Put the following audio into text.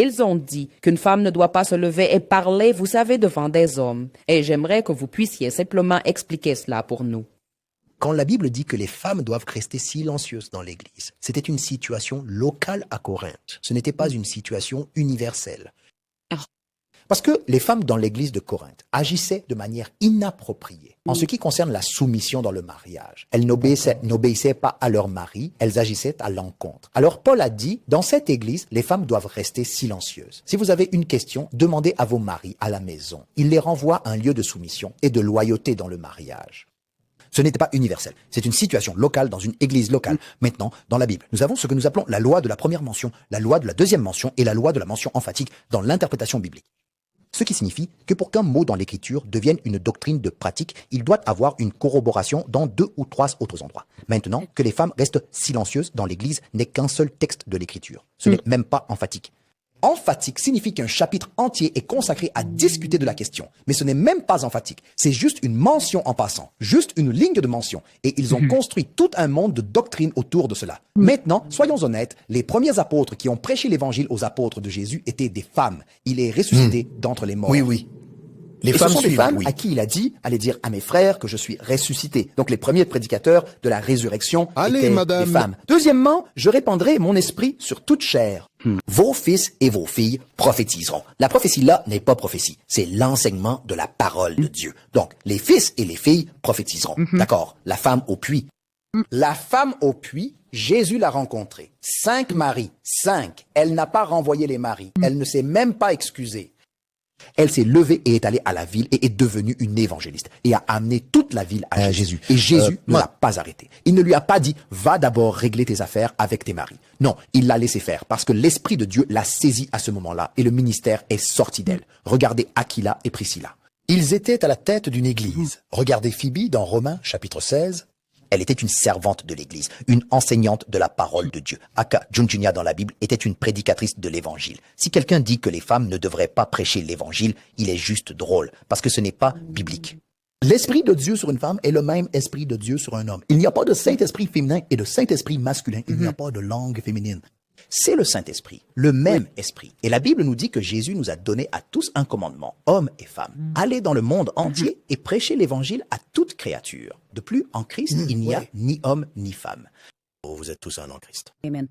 Ils ont dit qu'une femme ne doit pas se lever et parler, vous savez, devant des hommes. Et j'aimerais que vous puissiez simplement expliquer cela pour nous. Quand la Bible dit que les femmes doivent rester silencieuses dans l'Église, c'était une situation locale à Corinthe. Ce n'était pas une situation universelle. Parce que les femmes dans l'Église de Corinthe agissaient de manière inappropriée en ce qui concerne la soumission dans le mariage. Elles n'obéissaient pas à leur mari, elles agissaient à l'encontre. Alors Paul a dit, dans cette Église, les femmes doivent rester silencieuses. Si vous avez une question, demandez à vos maris à la maison. Il les renvoie à un lieu de soumission et de loyauté dans le mariage. Ce n'était pas universel. C'est une situation locale dans une église locale. Maintenant, dans la Bible, nous avons ce que nous appelons la loi de la première mention, la loi de la deuxième mention et la loi de la mention emphatique dans l'interprétation biblique. Ce qui signifie que pour qu'un mot dans l'écriture devienne une doctrine de pratique, il doit avoir une corroboration dans 2 ou 3 autres endroits. Maintenant, que les femmes restent silencieuses dans l'église n'est qu'un seul texte de l'écriture. Ce n'est même pas emphatique. Emphatique signifie qu'un chapitre entier est consacré à discuter de la question. Mais ce n'est même pas emphatique. C'est juste une mention en passant. Juste une ligne de mention. Et ils ont construit tout un monde de doctrine autour de cela. Maintenant, soyons honnêtes, les premiers apôtres qui ont prêché l'évangile aux apôtres de Jésus étaient des femmes. Il est ressuscité d'entre les morts. Oui, oui. Les femmes sont des femmes à qui il a dit, allez dire à mes frères que je suis ressuscité. Donc les premiers prédicateurs de la résurrection étaient des femmes. Deuxièmement, je répandrai mon esprit sur toute chair. Vos fils et vos filles prophétiseront. La prophétie là n'est pas prophétie, c'est l'enseignement de la parole de Dieu. Donc les fils et les filles prophétiseront. D'accord, la femme au puits. La femme au puits, Jésus l'a rencontrée. 5 maris, 5. Elle n'a pas renvoyé les maris. Elle ne s'est même pas excusée. Elle s'est levée et est allée à la ville et est devenue une évangéliste et a amené toute la ville à Jésus. Et Jésus ne l'a pas arrêtée. Il ne lui a pas dit « Va d'abord régler tes affaires avec tes maris ». Non, il l'a laissé faire parce que l'Esprit de Dieu l'a saisie à ce moment-là et le ministère est sorti d'elle. Regardez Aquila et Priscilla. Ils étaient à la tête d'une église. Regardez Phoebe dans Romains chapitre 16. Elle était une servante de l'Église, une enseignante de la parole de Dieu. Aka Junjunia dans la Bible était une prédicatrice de l'Évangile. Si quelqu'un dit que les femmes ne devraient pas prêcher l'Évangile, il est juste drôle, parce que ce n'est pas biblique. L'Esprit de Dieu sur une femme est le même Esprit de Dieu sur un homme. Il n'y a pas de Saint-Esprit féminin et de Saint-Esprit masculin. Il n'y a pas de langue féminine. C'est le Saint-Esprit, le même esprit. Et la Bible nous dit que Jésus nous a donné à tous un commandement, hommes et femmes. Allez dans le monde entier et prêchez l'évangile à toute créature. De plus, en Christ, il n'y a ni homme ni femme. Oh, vous êtes tous un en Christ. Amen.